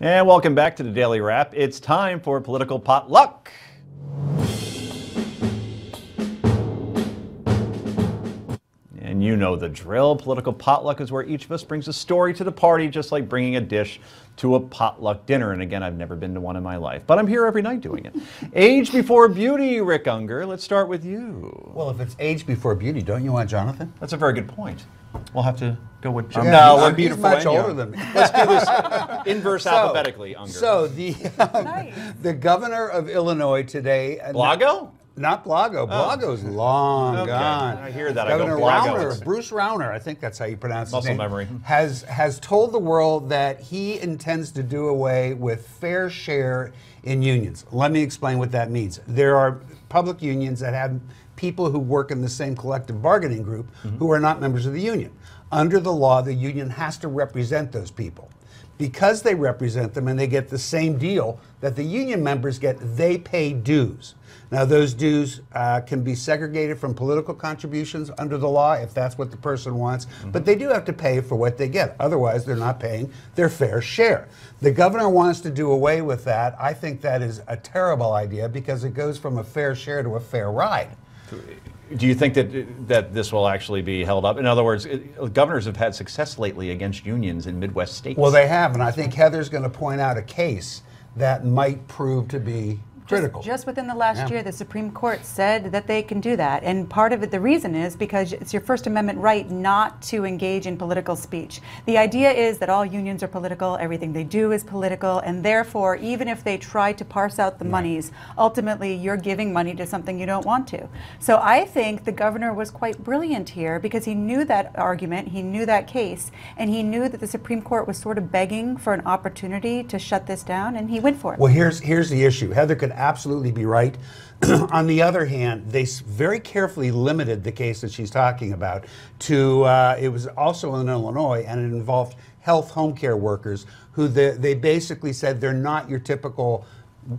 And welcome back to the Daily Wrap. It's time for Political Potluck. And you know the drill. Political Potluck is where each of us brings a story to the party, just like bringing a dish to a potluck dinner. And again, I've never been to one in my life, but I'm here every night doing it. Age before beauty, Rick Unger. Let's start with you. Well, if it's age before beauty, don't you want Jonathan? That's a very good point. We'll have to go with Jonathan. Yeah, No, we're he's beautiful. much older than me. Let's do this inverse alphabetically, Unger. So the governor of Illinois today. Blago? Not Blago. Blago's long gone. I hear that. Governor I go Blago. Rauner, Bruce Rauner, I think that's how you pronounce his Muscle name. memory. Has told the world that he intends to do away with fair share in unions. Let me explain what that means. There are public unions that have people who work in the same collective bargaining group who are not members of the union. Under the law, the union has to represent those people. Because they represent them and they get the same deal that the union members get, they pay dues. Now, those dues can be segregated from political contributions under the law if that's what the person wants, but they do have to pay for what they get. Otherwise, they're not paying their fair share. The governor wants to do away with that. I think that is a terrible idea because it goes from a fair share to a fair ride. Do you think that this will actually be held up? In other words, governors have had success lately against unions in Midwest states. Well, they have, and I think Heather's going to point out a case that might prove to be critical. Just within the last year, the Supreme Court said that they can do that. And part of it, the reason is because it's your First Amendment right not to engage in political speech. The idea is that all unions are political, everything they do is political, and therefore, even if they try to parse out the monies, ultimately you're giving money to something you don't want to. So I think the governor was quite brilliant here because he knew that argument, he knew that case, and he knew that the Supreme Court was sort of begging for an opportunity to shut this down, and he went for it. Well, here's the issue. Heather could absolutely be right. On the other hand, they very carefully limited the case that she's talking about to, it was also in Illinois, and it involved health home care workers who they basically said they're not your typical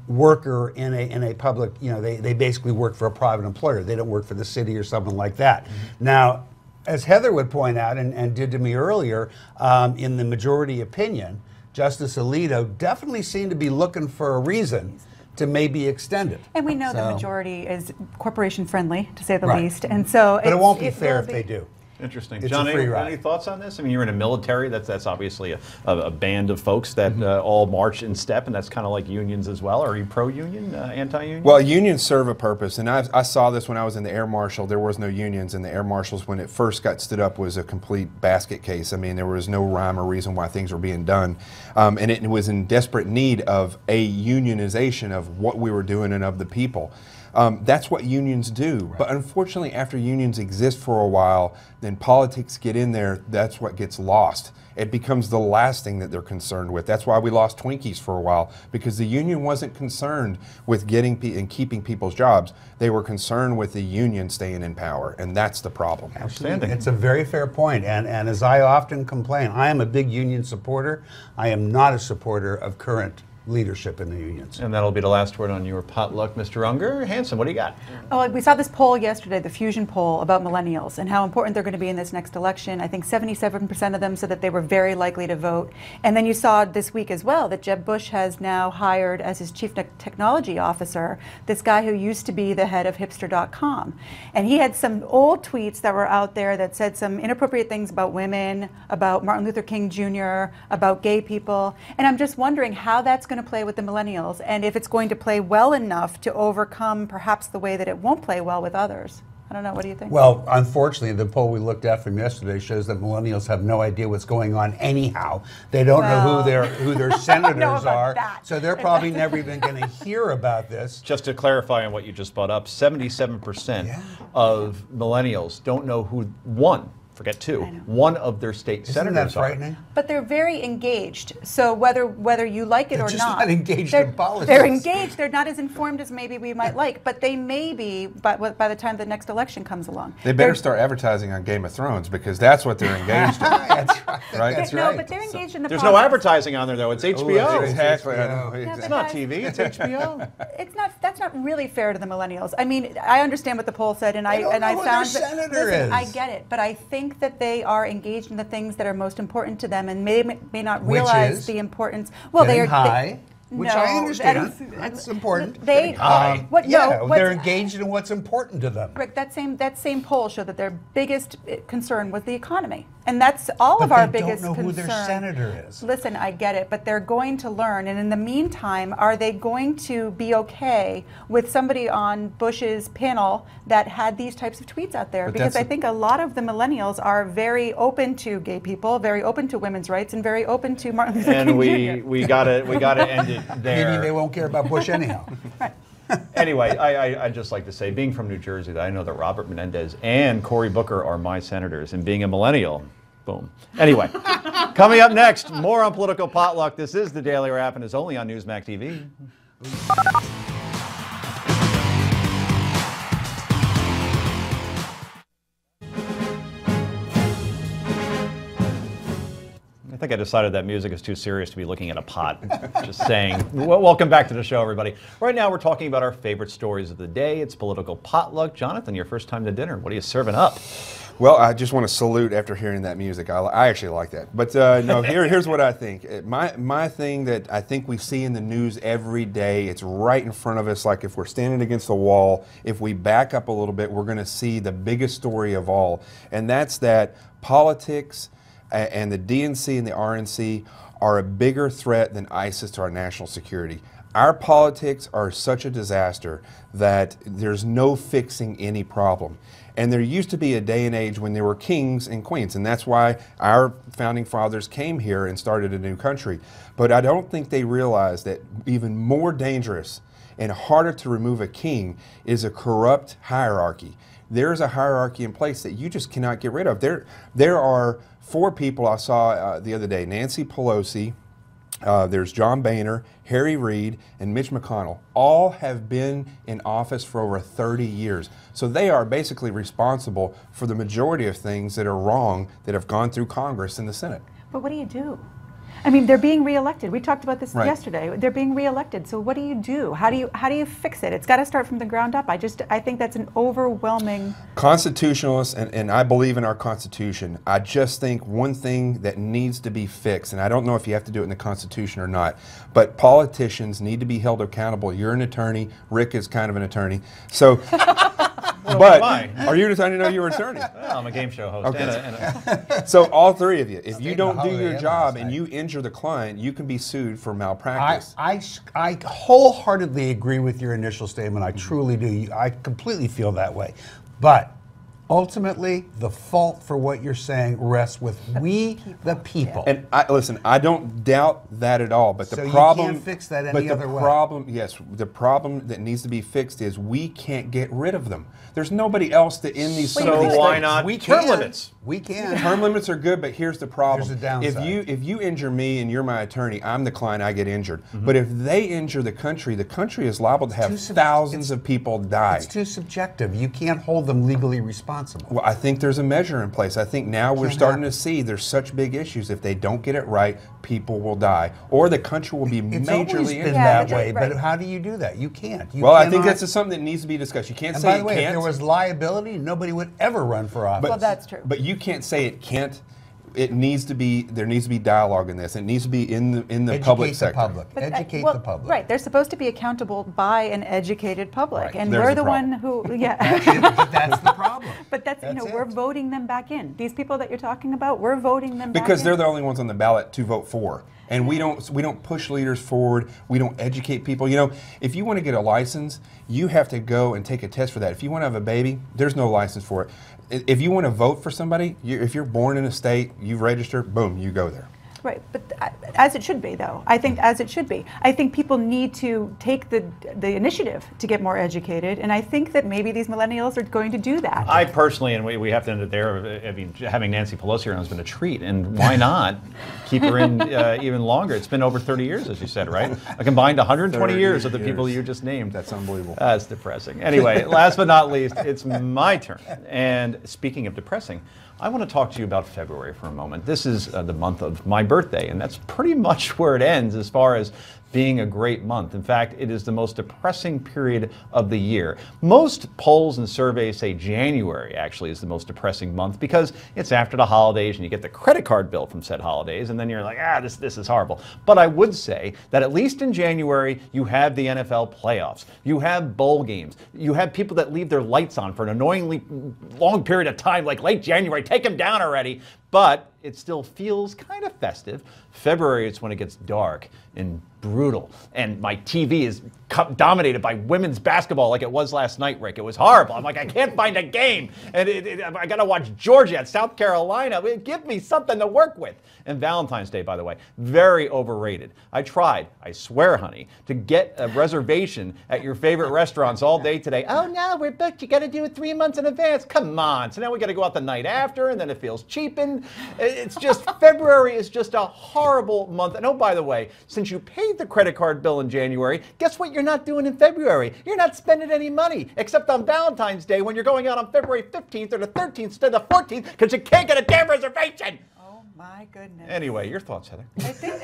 worker in a public, they basically work for a private employer. They don't work for the city or something like that. Now, as Heather would point out and did to me earlier, in the majority opinion, Justice Alito definitely seemed to be looking for a reason to maybe extend it. And we know the majority is corporation friendly, to say the least. And so but it won't be fair if they do. Interesting. It's John, a free ride. any thoughts on this? I mean, you're in a military. That's obviously a band of folks that all march in step, and that's kind of like unions as well. Are you pro-union, anti-union? Well, unions serve a purpose, and I saw this when I was in the Air Marshal. There was no unions, and the Air Marshals, when it first got stood up, was a complete basket case. I mean, there was no rhyme or reason why things were being done, and it was in desperate need of a unionization of what we were doing and of the people. That's what unions do. But unfortunately, after unions exist for a while, then politics get in there, that's what gets lost. It becomes the last thing that they're concerned with. That's why we lost Twinkies for a while, because the union wasn't concerned with getting and keeping people's jobs. They were concerned with the union staying in power, and that's the problem. Outstanding. It's a very fair point, and as I often complain, I am a big union supporter. I am not a supporter of current leadership in the unions. And that'll be the last word on your potluck, Mr. Unger. Hanson, what do you got? Oh, we saw this poll yesterday, the Fusion poll about millennials and how important they're going to be in this next election. I think 77% of them said that they were very likely to vote. And then you saw this week as well that Jeb Bush has now hired as his chief technology officer this guy who used to be the head of hipster.com. And he had some old tweets that were out there that said some inappropriate things about women, about Martin Luther King Jr., about gay people. And I'm just wondering how that's going to play with the millennials and if it's going to play well enough to overcome perhaps the way that it won't play well with others. I don't know, what do you think? Well, unfortunately, the poll we looked at from yesterday shows that millennials have no idea what's going on anyhow. They don't know who their senators are, so they're probably never even going to hear about this. Just to clarify on what you just brought up, 77% of millennials don't know who won. Forget two. One of their state senators. Isn't that frightening? But they're very engaged. So whether you like it or just not engaged in politics. They're engaged. They're not as informed as maybe we might like. But they may be by the time the next election comes along. They better start advertising on Game of Thrones because that's what they're engaged in. That's right. Right? That's no, right. but they're engaged in the There's politics. no advertising on there, though. It's HBO. Exactly. I know. It's not TV. It's HBO. That's not really fair to the millennials. I mean, I understand what the poll said, and I know who found their senator is. I get it, but I think think that they are engaged in the things that are most important to them and may not Which realize is the importance. Well, they getting are high, which no, I understand. that is- That's important. They high. what? Yeah, No, what's- they're engaged in what's important to them. Rick, that same poll showed that their biggest concern was the economy, and that's all of But our they don't biggest know who concern. their senator is. Listen, I get it, but they're going to learn, and in the meantime, are they going to be okay with somebody on Bush's panel that had these types of tweets out there? But Because I that's- think a lot of the millennials are very open to gay people, very open to women's rights, and very open to Martin Luther And King Jr. we gotta end it there. Maybe they won't care about Bush anyhow. Anyway, I'd just like to say, being from New Jersey, that I know that Robert Menendez and Cory Booker are my senators, and being a millennial, boom. Anyway, coming up next, more on Political Potluck. This is the Daily Wrap, and it's only on Newsmax TV. I think I decided that music is too serious to be looking at a pot. Just saying. Welcome back to the show, everybody. Right now, we're talking about our favorite stories of the day. It's Political Potluck. Jonathan, your first time to dinner. What are you serving up? Well, I just want to salute after hearing that music. I actually like that. But no, here's what I think. My thing that I think we see in the news every day, it's right in front of us, like if we're standing against the wall, if we back up a little bit, we're going to see the biggest story of all. And that's that politics and the DNC and the RNC are a bigger threat than ISIS to our national security. Our politics are such a disaster that there's no fixing any problem. And there used to be a day and age when there were kings and queens, and that's why our founding fathers came here and started a new country. But I don't think they realized that even more dangerous and harder to remove a king is a corrupt hierarchy. There's a hierarchy in place that you just cannot get rid of. There are 4 people I saw the other day: Nancy Pelosi, there's John Boehner, Harry Reid, and Mitch McConnell. All have been in office for over 30 years. So they are basically responsible for the majority of things that are wrong that have gone through Congress and the Senate. But what do you do? I mean, they're being reelected. We talked about this Right. yesterday. They're being reelected. So what do you do? How do you fix it? It's got to start from the ground up. I think that's an overwhelming. Constitutionalists, and I believe in our Constitution, I just think one thing that needs to be fixed, and I don't know if you have to do it in the Constitution or not, but politicians need to be held accountable. You're an attorney. Rick is kind of an attorney. So, but are you an attorney? No, you're an attorney. Well, I'm a game show host. Okay. So all 3 of you, if you Stayed don't in do Holiday your Inn job last and night. you injure the client, you can be sued for malpractice. I wholeheartedly agree with your initial statement. I truly do. I completely feel that way. But ultimately, the fault for what you're saying rests with we, the people. And listen, I don't doubt that at all. But the So you problem, can't fix that but any the other way. problem, yes, the problem that needs to be fixed is we can't get rid of them. There's nobody else to end these. So some of these why things. not We term can. limits? We can. Term limits are good, but here's the problem. There's a downside. If you injure me and you're my attorney, I'm the client, I get injured. Mm-hmm. But if they injure the country is liable to have too sub- thousands of people die. It's too subjective. You can't hold them legally responsible. Well, I think there's a measure in place. I think now we're Can't starting happen. to see there's such big issues. If they don't get it right, people will die, or the country will be It's majorly always been injured. Yeah, that but way, right. but how do you do that? You can't. You Well, I think cannot- that's just something that needs to be discussed. You can't And say by the it way, if can't. there was liability, nobody would ever run for office. Well, that's true. But you can't say it can't. It needs to be. There needs to be dialogue in this. It needs to be in the Educate public the sector. public. But, Educate well, the public. Right, they're supposed to be accountable by an educated public, Right. and There's we're the the one problem. who, yeah. But that's the problem. But that's That's we're it. voting them back in. These people that you're talking about, we're voting them Because back they're in. the only ones on the ballot to vote for. And we don't push leaders forward. We don't educate people. You know, if you want to get a license, you have to go and take a test for that. If you want to have a baby, there's no license for it. If you want to vote for somebody, if you're born in a state, you've registered, boom, you go there. Right, but as it should be, though. I think as it should be. I think people need to take the initiative to get more educated, and I think that maybe these millennials are going to do that. I personally, and we have to end it there, I mean, having Nancy Pelosi around has been a treat, and why not keep her in even longer? It's been over 30 years, as you said, right? A combined 120 years of the people you just named. That's unbelievable. That's depressing. Anyway, last but not least, it's my turn. And speaking of depressing, I want to talk to you about February for a moment. This is the month of my birthday, and that's pretty much where it ends as far as being a great month. In fact, it is the most depressing period of the year. Most polls and surveys say January actually is the most depressing month because it's after the holidays and you get the credit card bill from said holidays, and then you're like, this is horrible. But I would say that at least in January, you have the NFL playoffs, you have bowl games, you have people that leave their lights on for an annoyingly long period of time, like late January. Take them down already. But it still feels kind of festive. February, it's when it gets dark and brutal. And my TV is dominated by women's basketball like it was last night, Rick. It was horrible. I'm like, I can't find a game. And I got to watch Georgia at South Carolina. Give me something to work with. And Valentine's Day, by the way, very overrated. I tried, I swear, honey, to get a reservation at your favorite restaurants all day today. Oh, no, we're booked. You got to do it 3 months in advance. Come on. So now we got to go out the night after, and then it feels cheapened. It's just, February is just a horrible month. And oh, by the way, since you paid the credit card bill in January, guess what you're not doing in February? You're not spending any money, except on Valentine's Day when you're going out on February 15th or the 13th instead of the 14th because you can't get a damn reservation. My goodness. Anyway, your thoughts, Heather?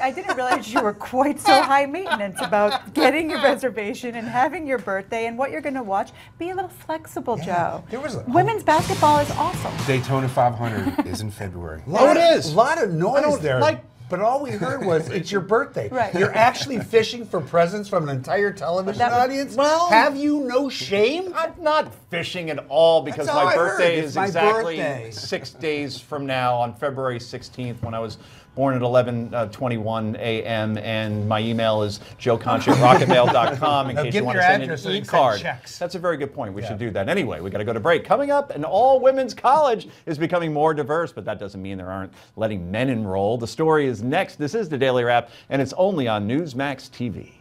I didn't realize you were quite so high maintenance about getting your reservation and having your birthday and what you're going to watch. Be a little flexible, Joe. There was Women's basketball is awesome. Daytona 500 is in February. Oh, it is. A lot of noise don't there. like- But all we heard was, it's your birthday. Right. You're actually fishing for presents from an entire television That would- audience? Well- Have you no shame? I'm not fishing at all because That's all my I birthday heard. It's is my exactly birthday. 6 days from now on February 16th when I was born at 11:21 a.m. and my email is joeconcha@rocketmail.com in Now case give you want your to send address so an they can send e-card. checks. That's a very good point. We Yeah. should do that. Anyway, we got to go to break. Coming up, an all-women's college is becoming more diverse, but that doesn't mean there aren't letting men enroll. The story is next. This is the Daily Wrap, and it's only on Newsmax TV.